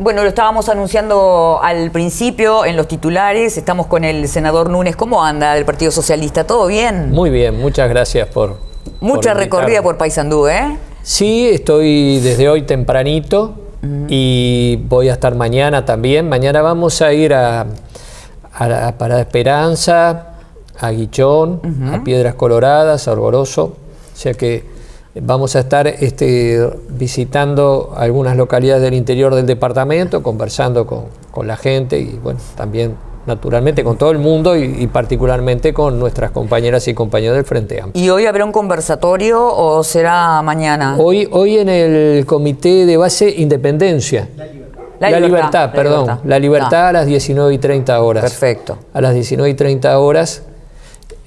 Bueno, lo estábamos anunciando al principio en los titulares. Estamos con el senador Núñez. ¿Cómo anda del Partido Socialista? ¿Todo bien? Muy bien, muchas gracias por Mucha recorrida por Paysandú, ¿eh? Sí, estoy desde hoy tempranito y voy a estar mañana también. Mañana vamos a ir a Parada Esperanza, a Guichón, a Piedras Coloradas, a Orgoroso. O sea que vamos a estar visitando algunas localidades del interior del departamento, conversando con la gente y bueno, también naturalmente con todo el mundo y particularmente con nuestras compañeras y compañeros del Frente Amplio. ¿Y hoy habrá un conversatorio o será mañana? Hoy en el Comité de Base Independencia. La Libertad a las 19:30 horas. Perfecto. A las 19:30 horas.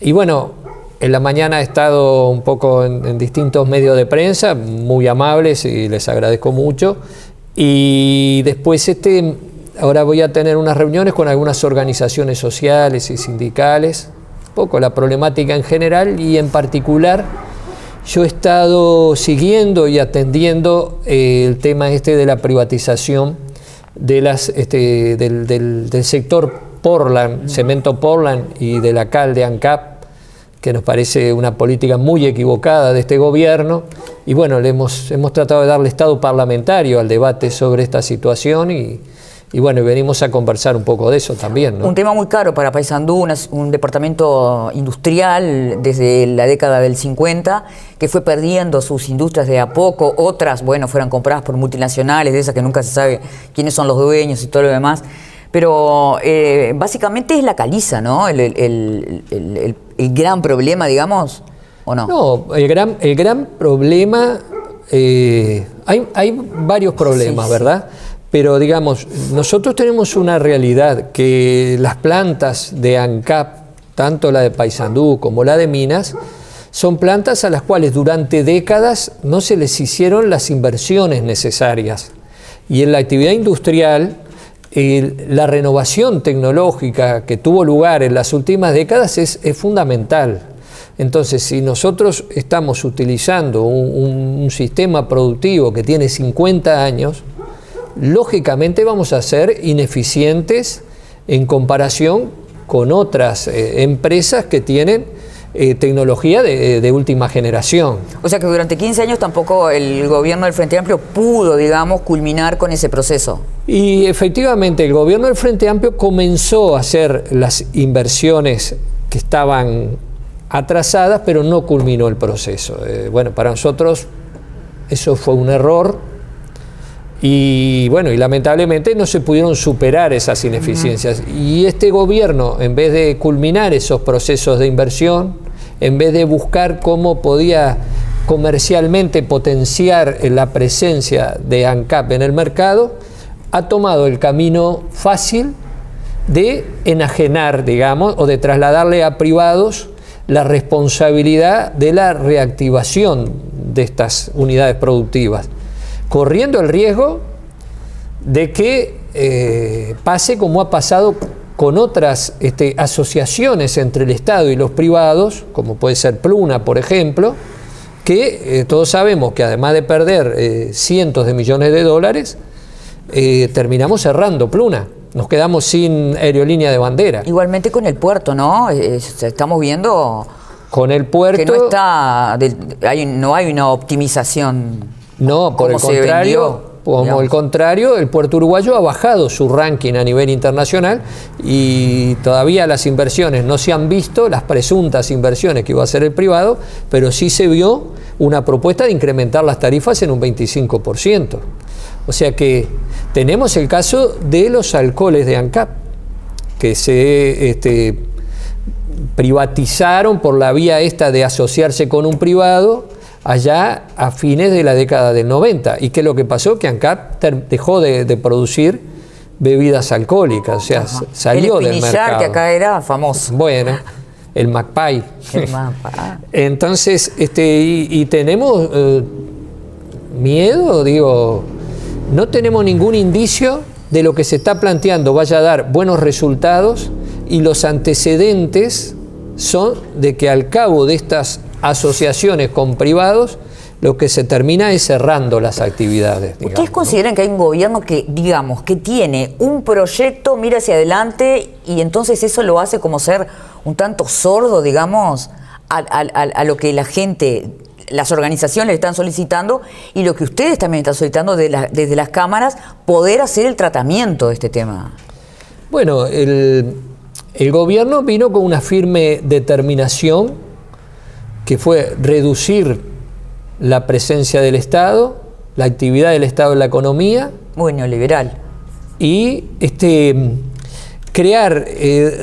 Y bueno, en la mañana he estado un poco en distintos medios de prensa, muy amables y les agradezco mucho. Y después ahora voy a tener unas reuniones con algunas organizaciones sociales y sindicales, un poco la problemática en general y en particular yo he estado siguiendo y atendiendo el tema de la privatización de del sector Portland, Cemento Portland y de la CAL de ANCAP, que nos parece una política muy equivocada de este gobierno. Y bueno, hemos tratado de darle estado parlamentario al debate sobre esta situación y bueno, venimos a conversar un poco de eso también, ¿no? Un tema muy caro para Paysandú, un departamento industrial desde la década del 50, que fue perdiendo sus industrias de a poco, otras, bueno, fueron compradas por multinacionales, de esas que nunca se sabe quiénes son los dueños y todo lo demás. Pero básicamente es la caliza, ¿no? El gran problema, digamos, ¿o no? No, el gran problema, hay varios problemas, ¿verdad? Pero digamos, nosotros tenemos una realidad que las plantas de ANCAP, tanto la de Paysandú como la de Minas, son plantas a las cuales durante décadas no se les hicieron las inversiones necesarias. Y en la actividad industrial, la renovación tecnológica que tuvo lugar en las últimas décadas es fundamental. Entonces, si nosotros estamos utilizando un sistema productivo que tiene 50 años, lógicamente vamos a ser ineficientes en comparación con otras empresas que tienen tecnología de última generación. O sea que durante 15 años tampoco el gobierno del Frente Amplio pudo, digamos, culminar con ese proceso. Y efectivamente el gobierno del Frente Amplio comenzó a hacer las inversiones que estaban atrasadas, pero no culminó el proceso. Bueno, para nosotros eso fue un error. Y bueno, y lamentablemente no se pudieron superar esas ineficiencias. Y este gobierno, en vez de culminar esos procesos de inversión, en vez de buscar cómo podía comercialmente potenciar la presencia de ANCAP en el mercado, ha tomado el camino fácil de enajenar, digamos, o de trasladarle a privados la responsabilidad de la reactivación de estas unidades productivas, corriendo el riesgo de que pase como ha pasado con otras asociaciones entre el Estado y los privados, como puede ser Pluna, por ejemplo, que todos sabemos que además de perder cientos de millones de dólares, terminamos cerrando Pluna. Nos quedamos sin aerolínea de bandera. Igualmente con el puerto, ¿no? Estamos viendo con el puerto, que no está, no hay una optimización. No, por el contrario, el puerto uruguayo ha bajado su ranking a nivel internacional y todavía las inversiones no se han visto, las presuntas inversiones que iba a hacer el privado, pero sí se vio una propuesta de incrementar las tarifas en un 25%. O sea que tenemos el caso de los alcoholes de ANCAP, que se privatizaron por la vía de asociarse con un privado allá a fines de la década del 90. ¿Y qué es lo que pasó? Que ANCAP dejó de producir bebidas alcohólicas, o sea, salió del mercado. Que acá era famoso. Bueno, el McPay. Entonces, y tenemos miedo, digo, no tenemos ningún indicio de lo que se está planteando vaya a dar buenos resultados y los antecedentes son de que al cabo de estas asociaciones con privados, lo que se termina es cerrando las actividades. Digamos, ¿Ustedes consideran que hay un gobierno que, digamos, que tiene un proyecto, mira hacia adelante y entonces eso lo hace como ser un tanto sordo, digamos, a lo que la gente, las organizaciones le están solicitando y lo que ustedes también están solicitando desde las cámaras, poder hacer el tratamiento de este tema? Bueno, el gobierno vino con una firme determinación que fue reducir la presencia del Estado, la actividad del Estado en la economía. Muy neoliberal. Y crear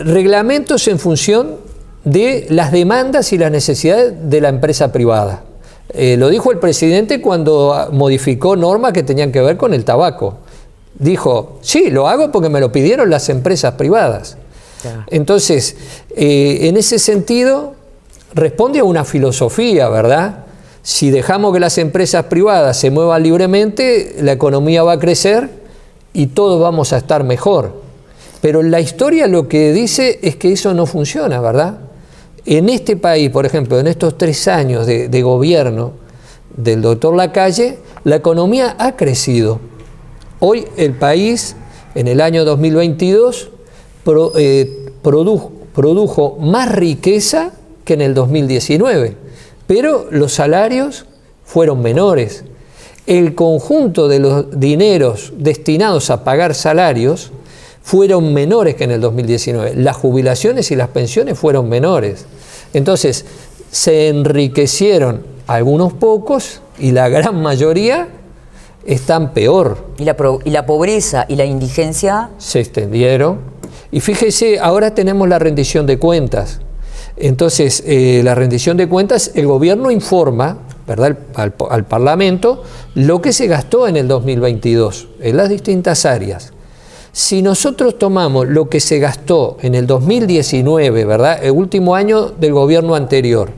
reglamentos en función de las demandas y las necesidades de la empresa privada. Lo dijo el presidente cuando modificó normas que tenían que ver con el tabaco. Dijo, sí, lo hago porque me lo pidieron las empresas privadas. Claro. Entonces, en ese sentido, responde a una filosofía, ¿verdad? Si dejamos que las empresas privadas se muevan libremente, la economía va a crecer y todos vamos a estar mejor. Pero la historia lo que dice es que eso no funciona, ¿verdad? En este país, por ejemplo, en estos 3 años de gobierno del doctor Lacalle, la economía ha crecido. Hoy el país, en el año 2022, produjo más riqueza que en el 2019, pero los salarios fueron menores. El conjunto de los dineros destinados a pagar salarios fueron menores que en el 2019. Las jubilaciones y las pensiones fueron menores. Entonces, se enriquecieron algunos pocos y la gran mayoría están peor. ¿Y la pobreza y la indigencia? Se extendieron. Y fíjese, ahora tenemos la rendición de cuentas. Entonces, la rendición de cuentas, el gobierno informa, ¿verdad?, al Parlamento lo que se gastó en el 2022 en las distintas áreas. Si nosotros tomamos lo que se gastó en el 2019, ¿verdad?, el último año del gobierno anterior,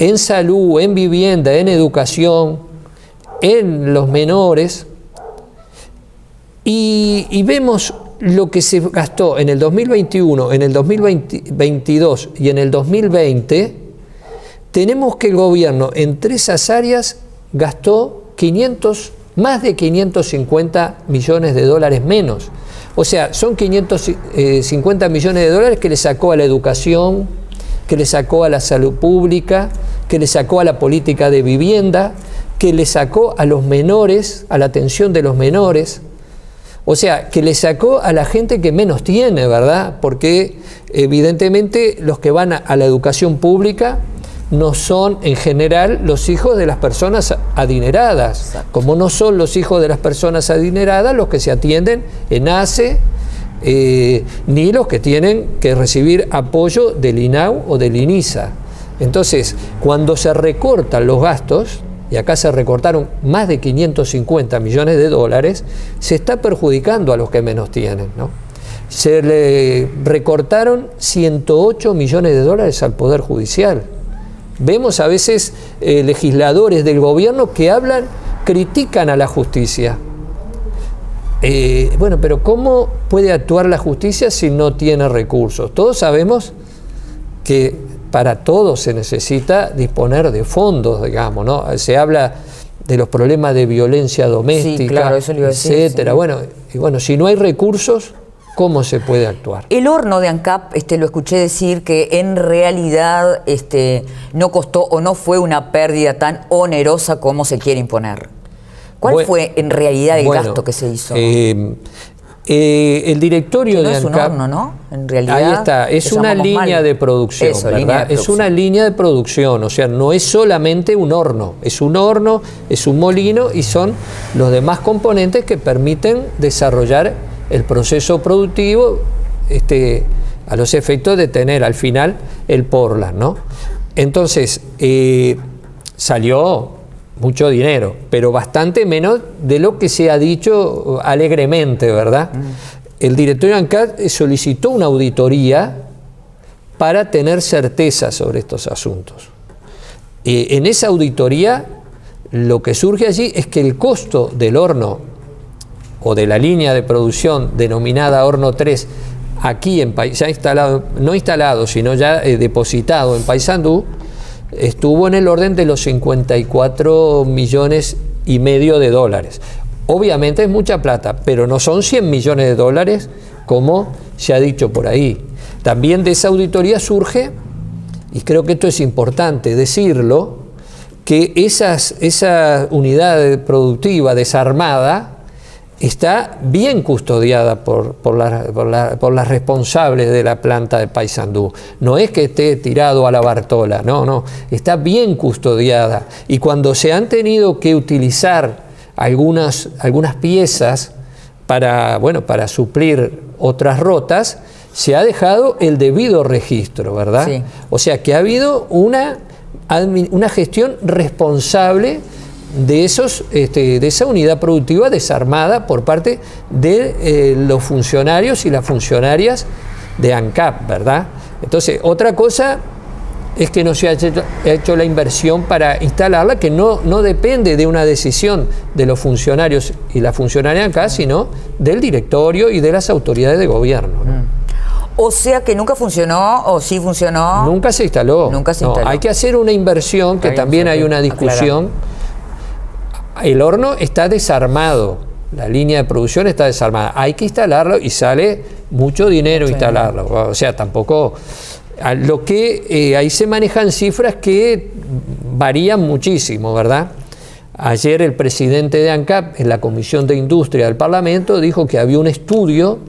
en salud, en vivienda, en educación, en los menores, y vemos lo que se gastó en el 2021, en el 2022 y en el 2020, tenemos que el gobierno entre esas áreas gastó más de 550 millones de dólares menos. O sea, son 550 millones de dólares que le sacó a la educación, que le sacó a la salud pública, que le sacó a la política de vivienda, que le sacó a los menores, a la atención de los menores. O sea, que le sacó a la gente que menos tiene, ¿verdad? Porque evidentemente los que van a la educación pública no son en general los hijos de las personas adineradas. Exacto. Como no son los hijos de las personas adineradas los que se atienden en ACE, ni los que tienen que recibir apoyo del INAU o del INISA. Entonces, cuando se recortan los gastos, y acá se recortaron más de 550 millones de dólares, se está perjudicando a los que menos tienen, ¿no? Se le recortaron 108 millones de dólares al Poder Judicial. Vemos a veces legisladores del gobierno que critican a la justicia. Bueno, pero ¿cómo puede actuar la justicia si no tiene recursos? Todos sabemos que para todo se necesita disponer de fondos, digamos, ¿no? Se habla de los problemas de violencia doméstica, sí, claro, eso le iba a decir, etcétera. Sí. Bueno, si no hay recursos, ¿cómo se puede actuar? El horno de ANCAP, lo escuché decir que en realidad no costó o no fue una pérdida tan onerosa como se quiere imponer. ¿Cuál fue en realidad el gasto que se hizo? El directorio de ANCAP... es un horno, ¿no? En realidad... Ahí está, es una línea de producción, ¿verdad? Línea de producción. Es una línea de producción, o sea, no es solamente un horno, es un molino y son los demás componentes que permiten desarrollar el proceso productivo a los efectos de tener al final el Portland, ¿no? Entonces, salió mucho dinero, pero bastante menos de lo que se ha dicho alegremente, ¿verdad? El directorio de ANCAP solicitó una auditoría para tener certeza sobre estos asuntos. En esa auditoría, lo que surge allí es que el costo del horno o de la línea de producción denominada Horno 3, aquí en ya instalado, no instalado, sino ya depositado en Paysandú, estuvo en el orden de los 54,5 millones de dólares. Obviamente es mucha plata, pero no son 100 millones de dólares como se ha dicho por ahí. También de esa auditoría surge, y creo que esto es importante decirlo, que esa unidad productiva desarmada está bien custodiada por las responsables de la planta de Paysandú. No es que esté tirado a la Bartola, no, está bien custodiada. Y cuando se han tenido que utilizar algunas piezas para suplir otras rotas, se ha dejado el debido registro, ¿verdad? Sí. O sea que ha habido una gestión responsable de esa unidad productiva desarmada por parte de los funcionarios y las funcionarias de ANCAP, ¿verdad? Entonces, otra cosa es que no se ha hecho la inversión para instalarla, que no depende de una decisión de los funcionarios y la funcionaria ANCAP, sino del directorio y de las autoridades de gobierno, ¿no? O sea que nunca funcionó, o sí funcionó. Nunca se instaló. Nunca se instaló. Hay que hacer una inversión, que también hay una discusión. El horno está desarmado, la línea de producción está desarmada. Hay que instalarlo y sale mucho dinero instalarlo. O sea, tampoco... Lo que ahí se manejan cifras que varían muchísimo, ¿verdad? Ayer el presidente de ANCAP en la Comisión de Industria del Parlamento dijo que había un estudio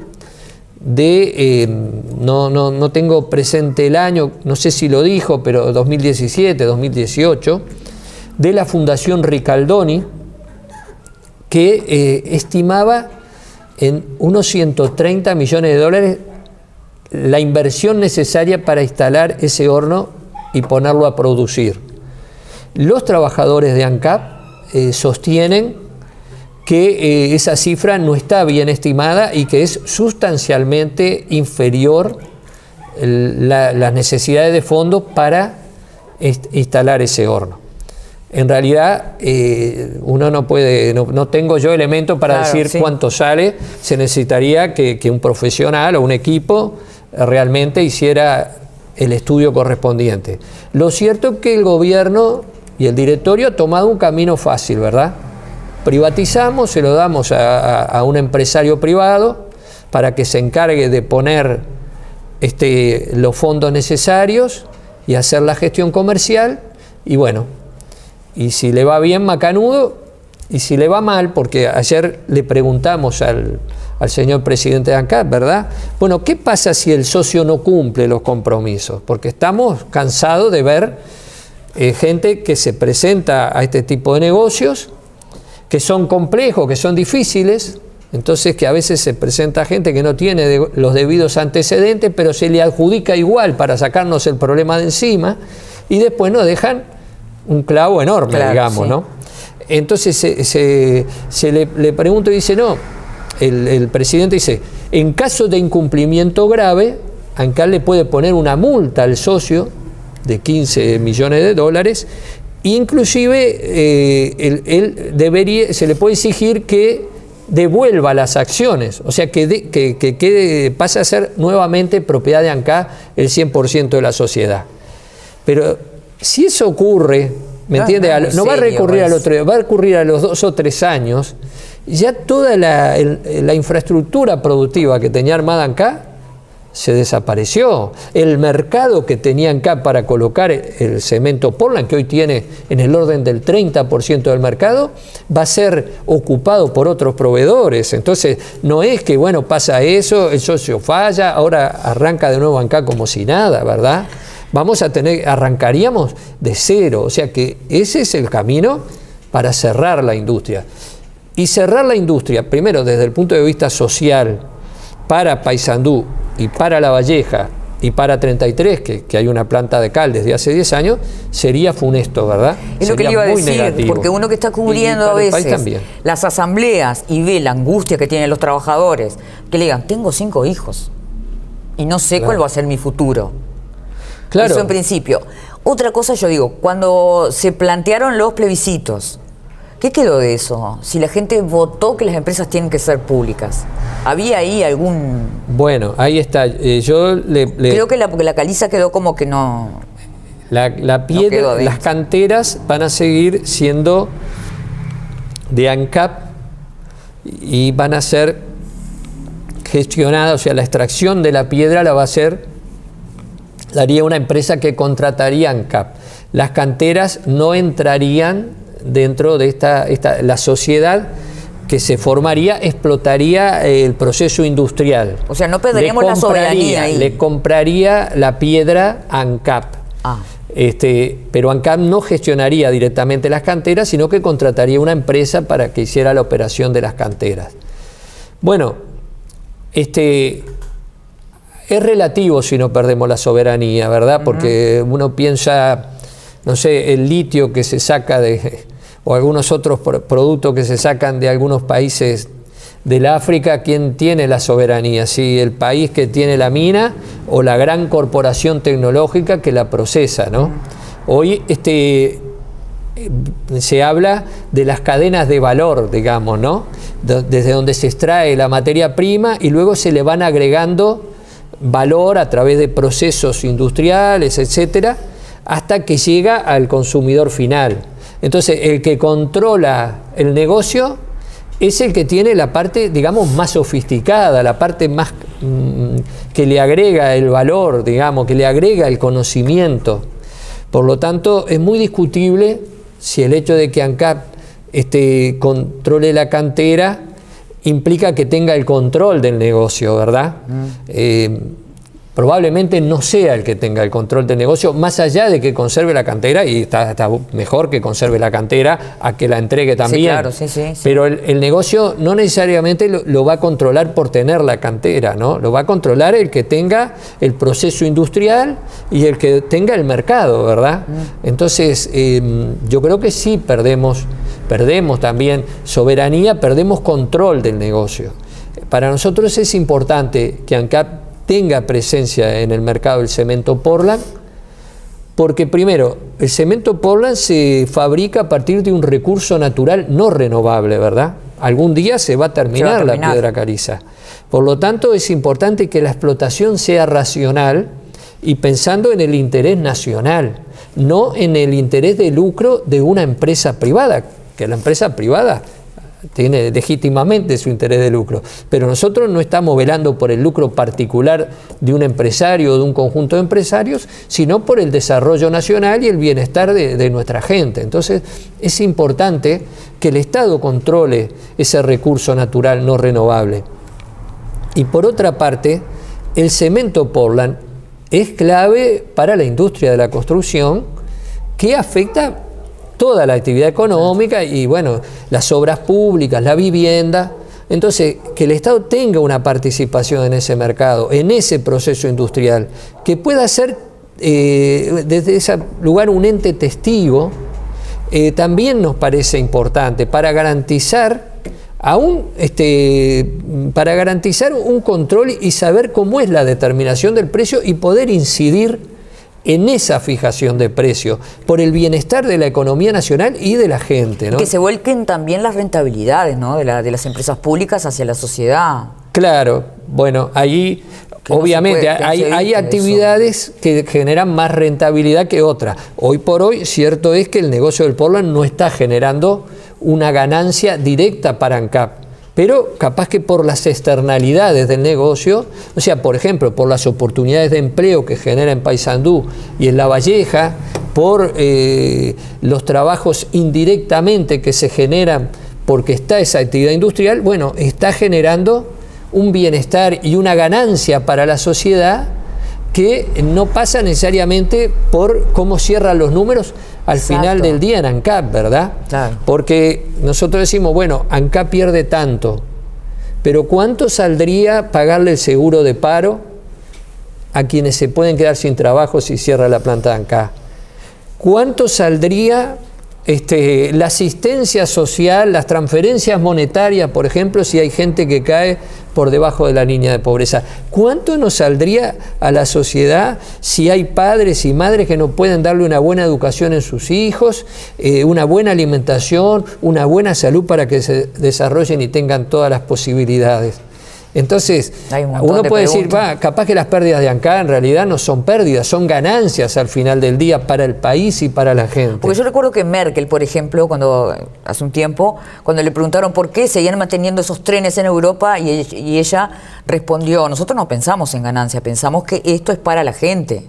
no tengo presente el año, no sé si lo dijo, pero 2017, 2018, de la Fundación Ricaldoni, que estimaba en unos 130 millones de dólares la inversión necesaria para instalar ese horno y ponerlo a producir. Los trabajadores de ANCAP sostienen que esa cifra no está bien estimada y que es sustancialmente inferior las necesidades de fondos para instalar ese horno. En realidad, uno no puede, no tengo yo elementos para decir cuánto sale. Se necesitaría que un profesional o un equipo realmente hiciera el estudio correspondiente. Lo cierto es que el gobierno y el directorio ha tomado un camino fácil, ¿verdad? Privatizamos, se lo damos a un empresario privado para que se encargue de poner los fondos necesarios y hacer la gestión comercial, y bueno, y si le va bien, macanudo, y si le va mal, porque ayer le preguntamos al señor presidente de ANCAP, ¿verdad? Bueno, ¿qué pasa si el socio no cumple los compromisos? Porque estamos cansados de ver gente que se presenta a este tipo de negocios, que son complejos, que son difíciles, entonces que a veces se presenta gente que no tiene los debidos antecedentes, pero se le adjudica igual para sacarnos el problema de encima, y después nos dejan un clavo enorme, digamos, ¿no? Entonces se le pregunta y dice, no, el presidente dice, en caso de incumplimiento grave, ANCAP le puede poner una multa al socio de 15 millones de dólares, inclusive se le puede exigir que devuelva las acciones, o sea que pase a ser nuevamente propiedad de ANCAP el 100% de la sociedad. Pero si eso ocurre, ¿me entiende? No va a recurrir al otro, va a ocurrir a los 2 o 3 años, ya toda la infraestructura productiva que tenía armada ANCAP se desapareció. El mercado que tenía ANCAP para colocar el cemento Portland, que hoy tiene en el orden del 30% del mercado, va a ser ocupado por otros proveedores. Entonces, no es que, bueno, pasa eso, el socio falla, ahora arranca de nuevo ANCAP como si nada, ¿verdad? Arrancaríamos de cero. O sea que ese es el camino para cerrar la industria. Y cerrar la industria, primero desde el punto de vista social, para Paysandú y para La Valleja y para 33, que hay una planta de cal desde hace 10 años, sería funesto, ¿verdad? Es lo que le iba a decir, porque uno que está cubriendo a veces las asambleas y ve la angustia que tienen los trabajadores, que le digan, tengo 5 hijos y no sé cuál va a ser mi futuro. Claro. Eso en principio. Otra cosa yo digo, cuando se plantearon los plebiscitos, ¿qué quedó de eso? Si la gente votó que las empresas tienen que ser públicas, ¿había ahí algún...? Bueno, ahí está. Creo que la caliza quedó como que no... La piedra, las canteras van a seguir siendo de ANCAP y van a ser gestionadas, o sea, la extracción de la piedra la haría una empresa que contrataría ANCAP. Las canteras no entrarían dentro de la sociedad que se formaría, explotaría el proceso industrial. O sea, no perderíamos la soberanía ahí. Le compraría la piedra a ANCAP. Pero ANCAP no gestionaría directamente las canteras, sino que contrataría una empresa para que hiciera la operación de las canteras. Bueno, es relativo si no perdemos la soberanía, ¿verdad? Porque uno piensa, no sé, el litio que se saca o algunos otros productos que se sacan de algunos países del África, ¿quién tiene la soberanía? Si el país que tiene la mina o la gran corporación tecnológica que la procesa, ¿no? Hoy se habla de las cadenas de valor, digamos, ¿no? Desde donde se extrae la materia prima y luego se le van agregando valor a través de procesos industriales, etcétera, hasta que llega al consumidor final. Entonces, el que controla el negocio es el que tiene la parte, digamos, más sofisticada, la parte más que le agrega el valor, digamos, que le agrega el conocimiento. Por lo tanto, es muy discutible si el hecho de que ANCAP controle la cantera implica que tenga el control del negocio, ¿verdad? Probablemente no sea el que tenga el control del negocio, más allá de que conserve la cantera, y está mejor que conserve la cantera a que la entregue también. Sí, claro, sí. Pero el negocio no necesariamente lo va a controlar por tener la cantera, ¿no? Lo va a controlar el que tenga el proceso industrial y el que tenga el mercado, ¿verdad? Entonces, yo creo que sí perdemos también soberanía, perdemos control del negocio. Para nosotros es importante que ANCAP tenga presencia en el mercado del cemento Portland, porque primero, el cemento Portland se fabrica a partir de un recurso natural no renovable, ¿verdad? Algún día se va a terminar la piedra caliza. Por lo tanto, es importante que la explotación sea racional y pensando en el interés nacional, no en el interés de lucro de una empresa privada, que la empresa privada tiene legítimamente su interés de lucro, pero nosotros no estamos velando por el lucro particular de un empresario o de un conjunto de empresarios, sino por el desarrollo nacional y el bienestar de nuestra gente. Entonces es importante que el Estado controle ese recurso natural no renovable. Y por otra parte, el cemento Portland es clave para la industria de la construcción, que afecta toda la actividad económica y, bueno, las obras públicas, la vivienda. Entonces, que el Estado tenga una participación en ese mercado, en ese proceso industrial, que pueda ser desde ese lugar un ente testigo, también nos parece importante para garantizar un control y saber cómo es la determinación del precio y poder incidir en esa fijación de precio, por el bienestar de la economía nacional y de la gente, ¿no? Que se vuelquen también las rentabilidades, ¿no?, de las empresas públicas hacia la sociedad. Claro, bueno, ahí obviamente hay actividades que generan más rentabilidad que otras. Hoy por hoy, cierto es que el negocio del Portland no está generando una ganancia directa para ANCAP, pero capaz que por las externalidades del negocio, o sea, por ejemplo, por las oportunidades de empleo que genera en Paysandú y en La Valleja, por los trabajos indirectamente que se generan porque está esa actividad industrial, bueno, está generando un bienestar y una ganancia para la sociedad que no pasa necesariamente por cómo cierran los números al final del día en ANCAP, ¿verdad? Claro. Porque nosotros decimos, bueno, ANCAP pierde tanto, pero ¿cuánto saldría pagarle el seguro de paro a quienes se pueden quedar sin trabajo si cierra la planta de ANCAP? ¿Cuánto saldría la asistencia social, las transferencias monetarias, por ejemplo, si hay gente que cae por debajo de la línea de pobreza? ¿Cuánto nos saldría a la sociedad si hay padres y madres que no pueden darle una buena educación en sus hijos, una buena alimentación, una buena salud para que se desarrollen y tengan todas las posibilidades? Entonces, Hay un montón uno de puede decir, preguntas. capaz que las pérdidas de ANCAP en realidad no son pérdidas, son ganancias al final del día para el país y para la gente. Porque yo recuerdo que Merkel, por ejemplo, cuando hace un tiempo, cuando le preguntaron por qué seguían manteniendo esos trenes en Europa, y ella respondió, nosotros no pensamos en ganancia, pensamos que esto es para la gente.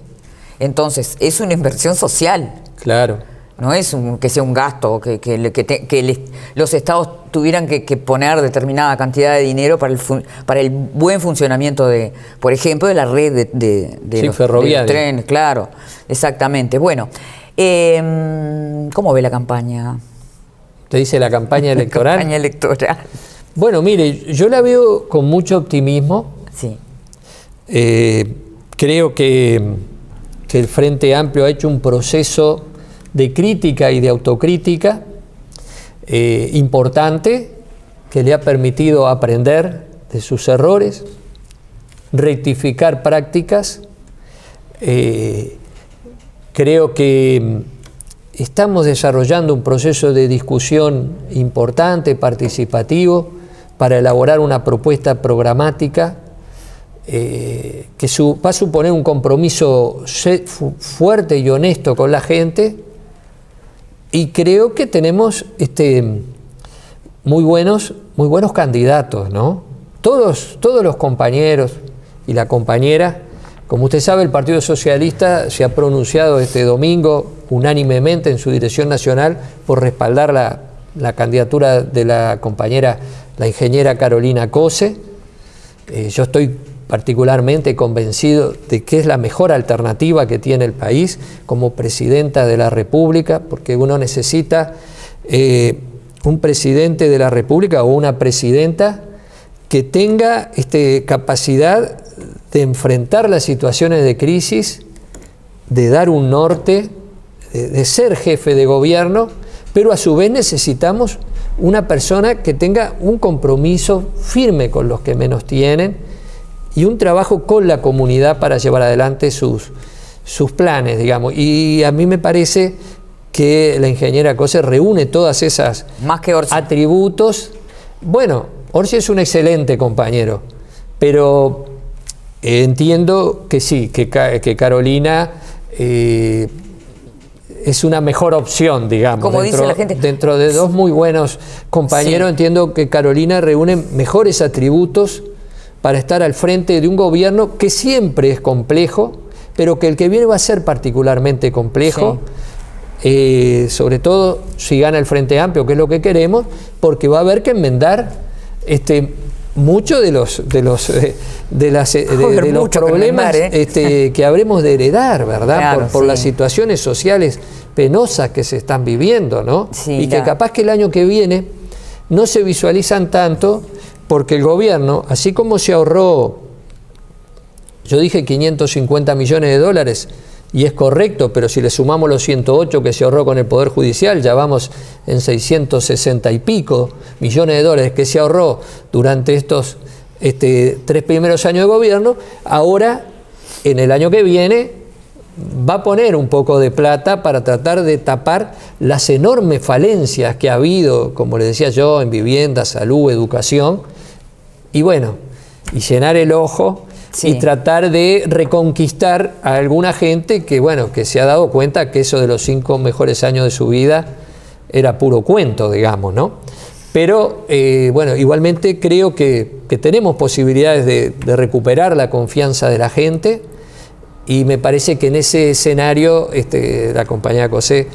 Entonces, es una inversión social. Claro. No es que sea un gasto, los estados tuvieran que poner determinada cantidad de dinero para el buen funcionamiento de, por ejemplo, de la red de los trenes. Claro, exactamente. Bueno, ¿cómo ve la campaña? ¿Te dice la campaña electoral? La campaña electoral. Bueno, mire, yo la veo con mucho optimismo. Sí. Creo que el Frente Amplio ha hecho un proceso de crítica y de autocrítica importante, que le ha permitido aprender de sus errores, rectificar prácticas. Creo que estamos desarrollando un proceso de discusión importante, participativo, para elaborar una propuesta programática que va a suponer un compromiso fuerte y honesto con la gente. Y creo que tenemos muy buenos candidatos, ¿no? Todos los compañeros y la compañera, como usted sabe, el Partido Socialista se ha pronunciado este domingo unánimemente en su dirección nacional por respaldar la candidatura de la compañera, la ingeniera Carolina Cose. Yo estoy particularmente convencido de que es la mejor alternativa que tiene el país como presidenta de la República, porque uno necesita un presidente de la República o una presidenta que tenga capacidad de enfrentar las situaciones de crisis, de dar un norte, de ser jefe de gobierno, pero a su vez necesitamos una persona que tenga un compromiso firme con los que menos tienen y un trabajo con la comunidad para llevar adelante sus planes, digamos. Y a mí me parece que la ingeniera Cose reúne todas esas atributos. Bueno, Orsi es un excelente compañero, pero entiendo que sí, que Carolina es una mejor opción, digamos. Como dice la gente. Dentro de dos muy buenos compañeros, sí. Entiendo que Carolina reúne mejores atributos para estar al frente de un gobierno que siempre es complejo, pero que el que viene va a ser particularmente complejo, sí. Sobre todo si gana el Frente Amplio, que es lo que queremos, porque va a haber que enmendar muchos de los problemas que habremos de heredar, ¿verdad? Claro, por las situaciones sociales penosas que se están viviendo, ¿no? Sí, y que capaz que el año que viene no se visualizan tanto, porque el gobierno, así como se ahorró, yo dije 550 millones de dólares, y es correcto, pero si le sumamos los 108 que se ahorró con el Poder Judicial, ya vamos en 660 y pico millones de dólares que se ahorró durante estos 3 primeros años de gobierno. Ahora, en el año que viene, va a poner un poco de plata para tratar de tapar las enormes falencias que ha habido, como le decía yo, en vivienda, salud, educación, y bueno, y llenar el ojo. Sí. Y tratar de reconquistar a alguna gente que, bueno, que se ha dado cuenta que eso de los 5 mejores años de su vida era puro cuento, digamos, ¿no? Pero, bueno, igualmente creo que tenemos posibilidades de recuperar la confianza de la gente, y me parece que en ese escenario la compañía Cose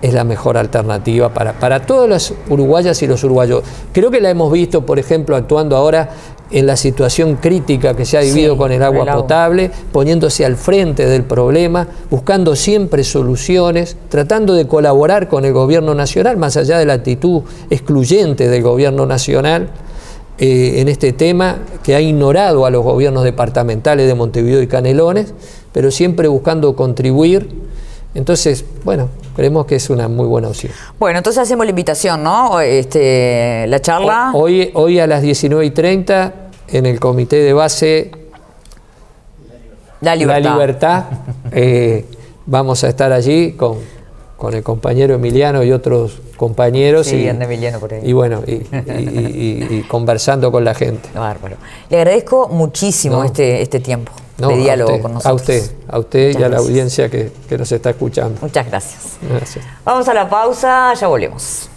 es la mejor alternativa para todas las uruguayas y los uruguayos. Creo que la hemos visto, por ejemplo, actuando ahora en la situación crítica que se ha vivido, sí, con el agua potable, poniéndose al frente del problema, buscando siempre soluciones, tratando de colaborar con el gobierno nacional, más allá de la actitud excluyente del gobierno nacional en este tema, que ha ignorado a los gobiernos departamentales de Montevideo y Canelones, pero siempre buscando contribuir. Entonces, bueno, creemos que es una muy buena opción. Bueno, entonces hacemos la invitación, ¿no? La charla. Hoy a las 19:30 en el comité de base La Libertad. Vamos a estar allí con el compañero Emiliano y otros compañeros Sí, anda Emiliano por ahí. y bueno, y conversando con la gente. Bárbaro. Le agradezco muchísimo No. este tiempo No, de diálogo usted, con nosotros. a usted Muchas y a la gracias. audiencia que nos está escuchando. Muchas gracias. Gracias. Vamos a la pausa, ya volvemos.